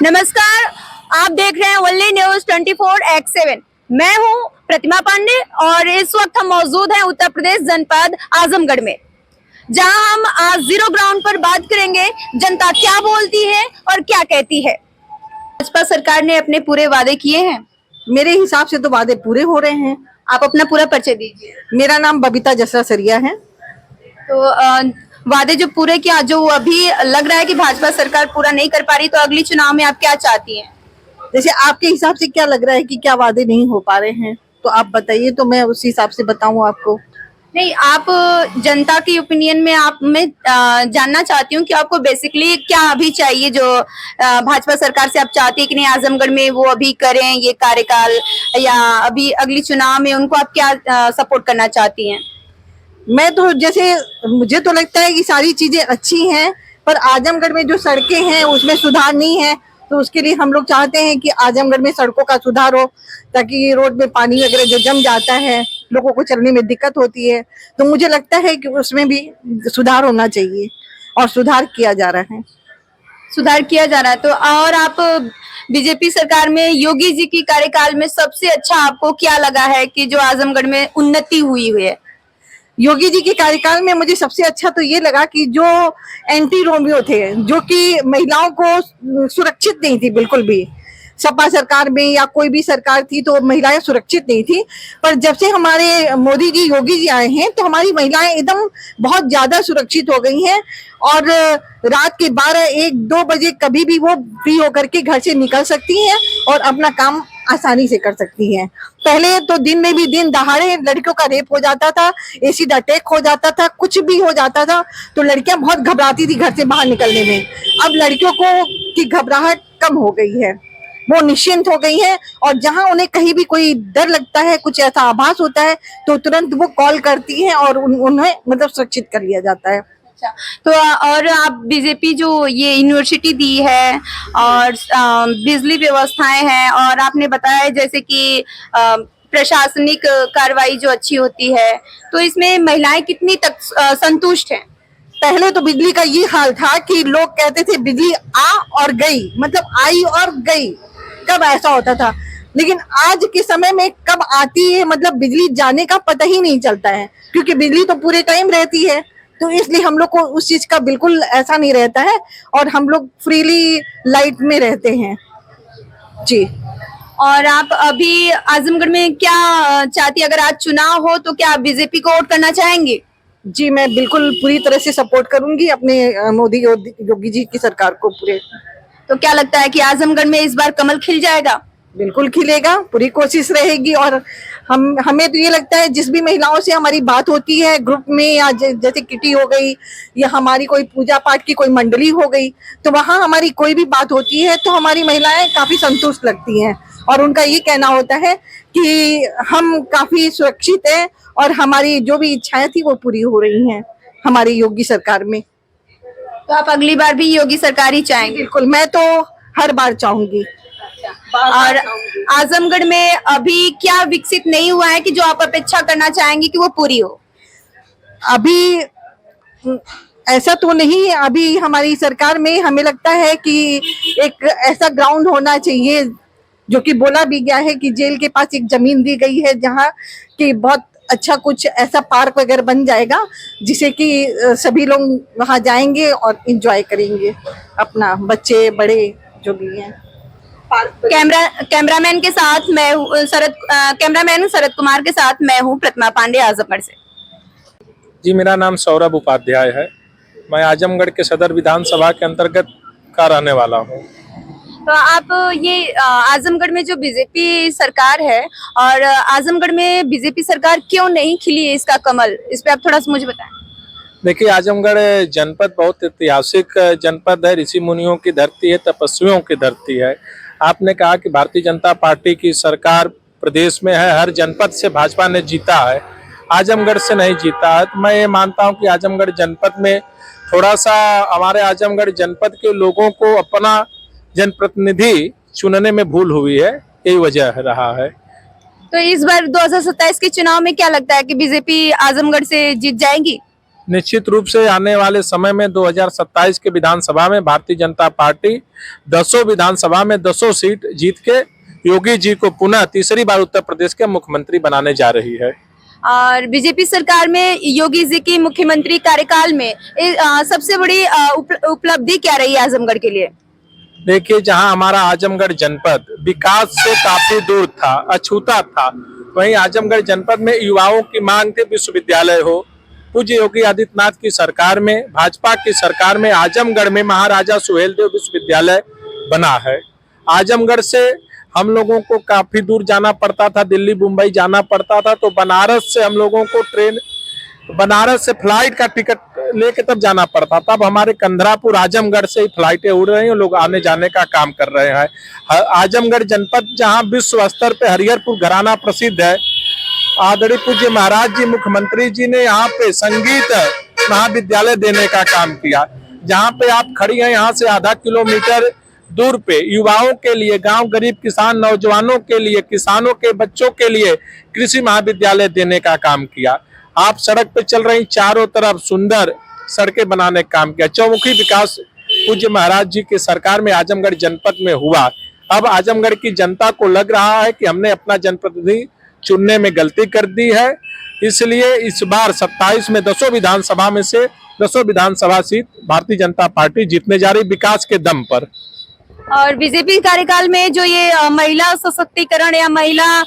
नमस्कार, आप देख रहे हैं ओनली न्यूज 24/7। मैं हूं प्रतिमा पांडे और इस वक्त हम मौजूद हैं उत्तर प्रदेश जनपद आजमगढ़ में, जहां हम आज जीरो ग्राउंड पर बात करेंगे जनता क्या बोलती है और क्या कहती है। भाजपा सरकार ने अपने पूरे वादे किए हैं। मेरे हिसाब से तो वादे पूरे हो रहे हैं। आप अपना पूरा परिचय दीजिए। मेरा नाम बबीता जसरा सरिया है। तो वादे जो पूरे किया, जो अभी लग रहा है कि भाजपा सरकार पूरा नहीं कर पा रही, तो अगली चुनाव में आप क्या चाहती हैं? जैसे आपके हिसाब से क्या लग रहा है कि क्या वादे नहीं हो पा रहे हैं, तो आप बताइए तो मैं उस हिसाब से बताऊं आपको। नहीं, आप जनता की ओपिनियन में मैं जानना चाहती हूँ कि आपको बेसिकली क्या अभी चाहिए, जो भाजपा सरकार से आप चाहती है कि नहीं आजमगढ़ में वो अभी करें ये कार्यकाल, या अभी अगली चुनाव में उनको आप क्या सपोर्ट करना चाहती हैं? मैं तो जैसे मुझे तो लगता है कि सारी चीजें अच्छी हैं, पर आजमगढ़ में जो सड़कें हैं उसमें सुधार नहीं है। तो उसके लिए हम लोग चाहते हैं कि आजमगढ़ में सड़कों का सुधार हो, ताकि रोड में पानी वगैरह जो जम जाता है, लोगों को चलने में दिक्कत होती है। तो मुझे लगता है कि उसमें भी सुधार होना चाहिए और सुधार किया जा रहा है। सुधार किया जा रहा है। तो और आप बीजेपी सरकार में योगी जी की कार्यकाल में सबसे अच्छा आपको क्या लगा है कि जो आजमगढ़ में उन्नति हुई है? योगी जी के कार्यकाल में मुझे सबसे अच्छा तो ये लगा कि जो एंटी रोमियो थे, जो कि महिलाओं को सुरक्षित नहीं थी बिल्कुल भी। सपा सरकार में या कोई भी सरकार थी तो महिलाएं सुरक्षित नहीं थी, पर जब से हमारे मोदी जी योगी जी आए हैं तो हमारी महिलाएं एकदम बहुत ज्यादा सुरक्षित हो गई हैं। और रात के 12-1-2 बजे कभी भी वो फ्री होकर के घर से निकल सकती हैं और अपना काम आसानी से कर सकती हैं। पहले तो दिन में भी दिन दहाड़े लड़कियों का रेप हो जाता था, एसिड अटैक हो जाता था, कुछ भी हो जाता था, तो लड़कियां बहुत घबराती थी घर से बाहर निकलने में। अब लड़कियों को की घबराहट कम हो गई है, वो निश्चिंत हो गई हैं। और जहां उन्हें कहीं भी कोई डर लगता है, कुछ ऐसा आभास होता है, तो तुरंत वो कॉल करती हैं और उन्हें मतलब सुरक्षित कर लिया जाता है। अच्छा, तो और आप बीजेपी जो ये यूनिवर्सिटी दी है और बिजली व्यवस्थाएं हैं, और आपने बताया जैसे कि प्रशासनिक कार्रवाई जो अच्छी होती है, तो इसमें महिलाएं कितनी तक संतुष्ट हैं? पहले तो बिजली का ये हाल था कि लोग कहते थे बिजली आ और गई, मतलब आई और गई, कब ऐसा होता था। लेकिन आज के समय में कब आती है, मतलब बिजली जाने का पता ही नहीं चलता है, क्योंकि बिजली तो पूरे टाइम रहती है। तो इसलिए हम लोग को उस चीज का बिल्कुल ऐसा नहीं रहता है और हम लोग फ्रीली लाइट में रहते हैं जी। और आप अभी आजमगढ़ में क्या चाहती, अगर आज चुनाव हो तो क्या आप बीजेपी को वोट करना चाहेंगे? जी, मैं बिल्कुल पूरी तरह से सपोर्ट करूंगी अपने मोदी योगी जी की सरकार को पूरे। तो क्या लगता है कि आजमगढ़ में इस बार कमल खिल जाएगा? बिल्कुल खिलेगा, पूरी कोशिश रहेगी। और हमें तो ये लगता है जिस भी महिलाओं से हमारी बात होती है ग्रुप में, या जैसे किटी हो गई या हमारी कोई पूजा पाठ की कोई मंडली हो गई, तो वहाँ हमारी कोई भी बात होती है तो हमारी महिलाएं काफी संतुष्ट लगती हैं और उनका ये कहना होता है कि हम काफी सुरक्षित हैं और हमारी जो भी इच्छाएं थी वो पूरी हो रही हैं हमारी योगी सरकार में। तो आप अगली बार भी योगी सरकार ही चाहेंगे? बिल्कुल, मैं तो हर बार चाहूंगी। और आजमगढ़ में अभी क्या विकसित नहीं हुआ है कि जो आप अपेक्षा करना चाहेंगे कि वो पूरी हो? अभी ऐसा तो नहीं, अभी हमारी सरकार में हमें लगता है कि एक ऐसा ग्राउंड होना चाहिए, जो कि बोला भी गया है कि जेल के पास एक जमीन दी गई है जहाँ की बहुत अच्छा कुछ ऐसा पार्क वगैरह बन जाएगा, जिसे कि सभी लोग वहाँ जाएंगे और एंजॉय करेंगे, अपना बच्चे बड़े जो भी हैं। कैमरामैन के साथ मैं हूँ कैमरामैन शरद कुमार के साथ मैं हूँ प्रतिमा पांडे आजमगढ़ से। जी, मेरा नाम सौरभ उपाध्याय है। मैं आजमगढ़ के सदर विधानसभा के अंतर्गत का रहने वाला हूँ। तो आप ये आजमगढ़ में जो बीजेपी सरकार है, और आजमगढ़ में बीजेपी सरकार क्यों नहीं खिली है इसका कमल, इस पे आप थोड़ा सा मुझे बताएं। देखिए, आजमगढ़ जनपद बहुत ऐतिहासिक जनपद है, ऋषि मुनियों की धरती है, तपस्वियों की धरती है। आपने कहा कि भारतीय जनता पार्टी की सरकार प्रदेश में है, हर जनपद से भाजपा ने जीता है, आजमगढ़ से नहीं जीता है। तो मैं ये मानता हूँ कि आजमगढ़ जनपद में थोड़ा सा हमारे आजमगढ़ जनपद के लोगों को अपना जनप्रतिनिधि चुनने में भूल हुई है, यही वजह रहा है। तो इस बार 2027 के चुनाव में क्या लगता है कि बीजेपी आजमगढ़ से जीत जाएगी? निश्चित रूप से आने वाले समय में 2027 के विधानसभा में भारतीय जनता पार्टी 10 विधानसभा में 10 सीट जीत के योगी जी को पुनः तीसरी बार उत्तर प्रदेश के मुख्यमंत्री बनाने जा रही है। और बीजेपी सरकार में योगी जी की मुख्यमंत्री कार्यकाल में सबसे बड़ी उपलब्धि क्या रही है आजमगढ़ के लिए? देखिए, जहां हमारा आजमगढ़ जनपद विकास से काफी दूर था, अछूता था, वहीं आजमगढ़ जनपद में युवाओं की मांग थी विश्वविद्यालय हो। पूज्य योगी आदित्यनाथ की सरकार में, भाजपा की सरकार में आजमगढ़ में महाराजा सुहेलदेव विश्वविद्यालय बना है। आजमगढ़ से हम लोगों को काफी दूर जाना पड़ता था, दिल्ली मुंबई जाना पड़ता था, तो बनारस से हम लोगों को बनारस से फ्लाइट का टिकट लेके तब जाना पड़ता था। अब हमारे कंधरापुर आजमगढ़ से ही फ्लाइटें उड़ रही हैं, लोग आने जाने का काम कर रहे हैं। आजमगढ़ जनपद जहां विश्व स्तर पे हरिहरपुर घराना प्रसिद्ध है, आदरणीय पूज्य महाराज जी मुख्यमंत्री जी ने यहाँ पे संगीत महाविद्यालय देने का काम किया। जहाँ पे आप खड़ी हैं, यहाँ से आधा किलोमीटर दूर पे युवाओं के लिए, गांव गरीब किसान नौजवानों के लिए, किसानों के बच्चों के लिए कृषि महाविद्यालय देने का काम किया। आप सड़क पे चल रही, चारों तरफ सुंदर सड़कें बनाने का काम किया। चौमुखी विकास पूज्य महाराज जी की सरकार में आजमगढ़ जनपद में हुआ। अब आजमगढ़ की जनता को लग रहा है कि हमने अपना जनप्रतिनिधि चुनने में गलती कर दी है, इसलिए इस बार 27 में 10 विधानसभा में से 10 विधानसभा सीट भारतीय जनता पार्टी जीतने जा रही, विकास के दम पर। और बीजेपी कार्यकाल में जो ये महिला सशक्तिकरण या महिला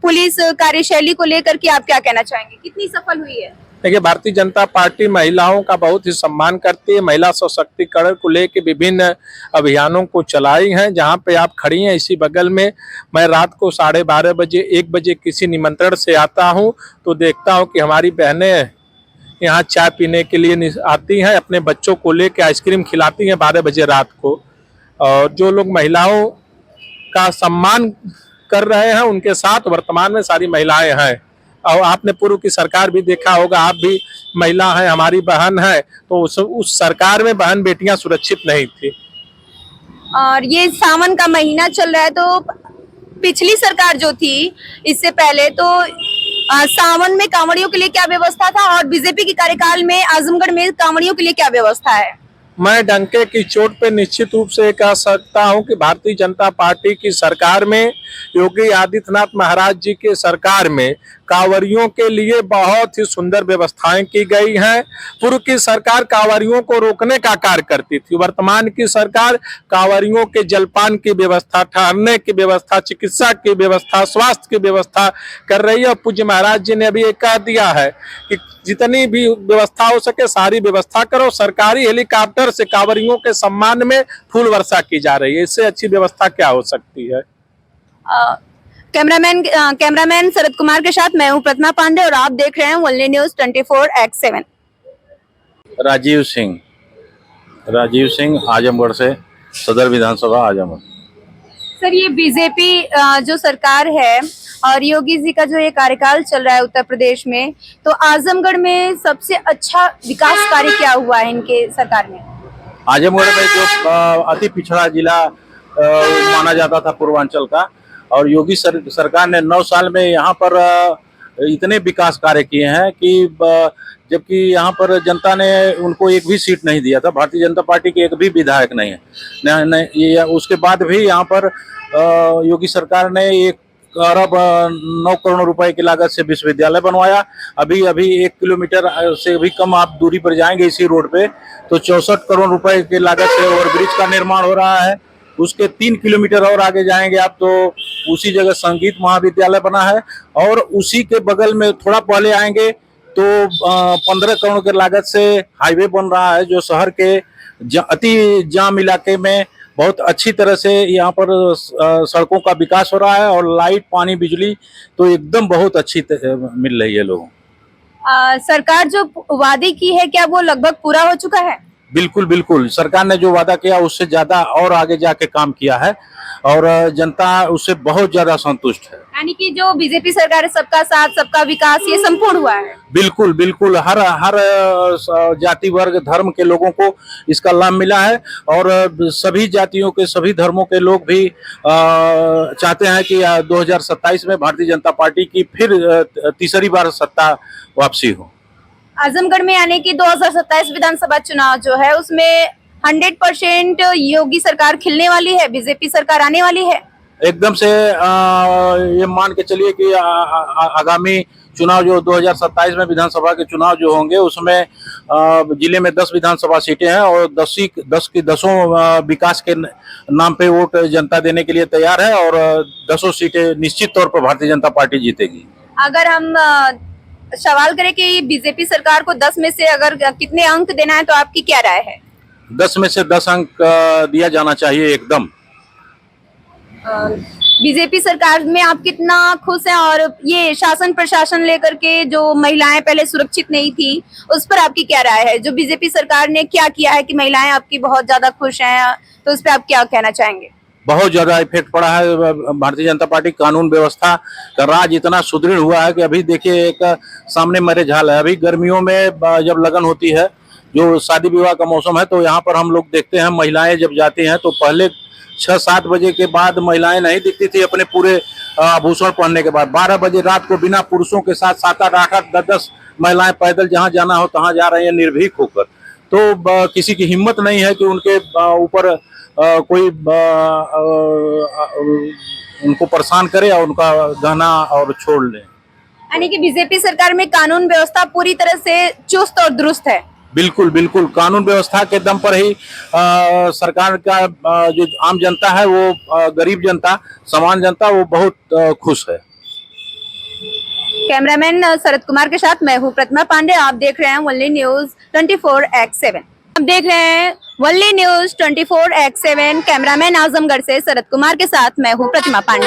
पुलिस कार्यशैली को लेकर के आप क्या कहना चाहेंगे, कितनी सफल हुई है? देखिए, भारतीय जनता पार्टी महिलाओं का बहुत ही सम्मान करती है। महिला सशक्तिकरण को लेकर विभिन्न अभियानों को चलाई हैं। जहां पे आप खड़ी हैं, इसी बगल में मैं रात को 12:30 बजे 1 बजे किसी निमंत्रण से आता हूं तो देखता हूं कि हमारी बहनें यहाँ चाय पीने के लिए आती हैं, अपने बच्चों को लेकर आइसक्रीम खिलाती हैं 12 बजे रात को। और जो लोग महिलाओं का सम्मान कर रहे हैं, उनके साथ वर्तमान में सारी महिलाएं हैं। और आपने पूर्व की सरकार भी देखा होगा, आप भी महिला हैं, हमारी बहन है, तो उस सरकार में बहन बेटियां सुरक्षित नहीं थी। और ये सावन का महीना चल रहा है, तो पिछली सरकार जो थी इससे पहले, तो सावन में कांवड़ियों के लिए क्या व्यवस्था था, और बीजेपी के कार्यकाल में आजमगढ़ में कांवड़ियों के लिए क्या व्यवस्था है? मैं डंके की चोट पे निश्चित रूप से कह सकता हूं कि भारतीय जनता पार्टी की सरकार में, योगी आदित्यनाथ महाराज जी की सरकार में कांवरियों के लिए बहुत ही सुंदर व्यवस्थाएं की गई हैं। पूर्व की सरकार कांवरियों को रोकने का कार्य करती थी, वर्तमान की सरकार कांवरियों के जलपान की व्यवस्था, ठहरने की व्यवस्था, चिकित्सा की व्यवस्था, स्वास्थ्य की व्यवस्था कर रही है। और पूज्य महाराज जी ने अभी ये कह दिया है कि जितनी भी व्यवस्था हो सके सारी व्यवस्था करो। सरकारी हेलीकॉप्टर से कांवरियों के सम्मान में फूल वर्षा की जा रही है, इससे अच्छी व्यवस्था क्या हो सकती है। कैमरामैन शरद कुमार के साथ मैं हूं प्रतिमा पांडे और आप देख रहे हैं ओनली न्यूज 24/7। राजीव सिंह आजमगढ़ से, सदर विधानसभा आजमगढ़। सर, ये बीजेपी जो सरकार है और योगी जी का जो ये कार्यकाल चल रहा है उत्तर प्रदेश में, तो आजमगढ़ में सबसे अच्छा विकास कार्य क्या हुआ है इनके सरकार में? आजमगढ़ में जो अति पिछड़ा जिला माना जाता था पूर्वांचल का, और योगी सरकार ने 9 साल में यहाँ पर इतने विकास कार्य किए हैं कि जबकि यहाँ पर जनता ने उनको एक भी सीट नहीं दिया था। भारतीय जनता पार्टी के एक भी विधायक नहीं है। उसके बाद भी यहाँ पर योगी सरकार ने 1 अरब 9 करोड़ रुपए की लागत से विश्वविद्यालय बनवाया। अभी 1 किलोमीटर से भी कम आप दूरी पर जाएंगे इसी रोड पे तो 64 करोड़ रुपए की लागत से ओवरब्रिज का निर्माण हो रहा है। उसके 3 किलोमीटर और आगे जाएंगे आप तो उसी जगह संगीत महाविद्यालय बना है, और उसी के बगल में थोड़ा पहले आएंगे तो 15 करोड़ की लागत से हाईवे बन रहा है, जो शहर के अति जाम इलाके में बहुत अच्छी तरह से यहाँ पर सड़कों का विकास हो रहा है, और लाइट, पानी, बिजली तो एकदम बहुत अच्छी मिल रही है लोगों को। सरकार जो वादे की है, क्या वो लगभग पूरा हो चुका है? बिल्कुल सरकार ने जो वादा किया उससे ज्यादा और आगे जाके काम किया है, और जनता उससे बहुत ज्यादा संतुष्ट है। यानी कि जो बीजेपी सरकार है, सबका साथ सबका विकास, ये संपूर्ण हुआ है। बिल्कुल हर जाति वर्ग धर्म के लोगों को इसका लाभ मिला है, और सभी जातियों के सभी धर्मों के लोग भी चाहते हैं कि 2027 में भारतीय जनता पार्टी की फिर तीसरी बार सत्ता वापसी हो। आजमगढ़ में आने की 2027 विधानसभा चुनाव जो है उसमें 100% योगी सरकार खिलने वाली है, बीजेपी सरकार आने वाली है। एकदम से ये मान के चलिए कि आगामी चुनाव जो 2027 में विधानसभा के चुनाव जो होंगे उसमें जिले में 10 विधानसभा सीटें हैं और 10 की 10 विकास के नाम पे वोट जनता देने के लिए तैयार है और 10 सीटें निश्चित तौर पर भारतीय जनता पार्टी जीतेगी। अगर हम सवाल करें कि बीजेपी सरकार को 10 में से अगर कितने अंक देना है तो आपकी क्या राय है? 10 में से 10 अंक दिया जाना चाहिए एकदम। बीजेपी सरकार में आप कितना खुश हैं और ये शासन प्रशासन लेकर के जो महिलाएं पहले सुरक्षित नहीं थी उस पर आपकी क्या राय है? जो बीजेपी सरकार ने क्या किया है कि महिलाएं आपकी बहुत ज्यादा खुश हैं, तो उस पर आप क्या कहना चाहेंगे? बहुत ज्यादा इफेक्ट पड़ा है। भारतीय जनता पार्टी कानून व्यवस्था का राज इतना सुदृढ़ हुआ है कि अभी देखिए एक सामने मैरिज हॉल है। अभी गर्मियों में जब लगन होती है, जो शादी विवाह का मौसम है, तो यहाँ पर हम लोग देखते हैं महिलाएं जब जाती हैं तो पहले 6-7 बजे के बाद महिलाएं नहीं दिखती थी अपने पूरे आभूषण पहनने के बाद। 12 बजे रात को बिना पुरुषों के साथ 7-8, 8-8, 10-10 महिलाएं पैदल जहां जाना हो तहां जा रही हैं निर्भीक होकर। तो किसी की हिम्मत नहीं है कि उनके ऊपर कोई उनको परेशान करे और उनका गहना और छोड़ ले। यानी कि बीजेपी सरकार में कानून व्यवस्था पूरी तरह से चुस्त और दुरुस्त है। बिल्कुल बिल्कुल, कानून व्यवस्था के दम पर ही सरकार का जो आम जनता है वो गरीब जनता, सामान्य जनता वो बहुत खुश है। कैमरामैन शरद कुमार के साथ मैं हूँ प्रतिमा पांडे। आप देख रहे हैं वनली न्यूज 24x7। आप देख रहे हैं only news 24x7। Cameraman Azamgarh से शरद कुमार के साथ मैं हूँ प्रतिमा पांडे।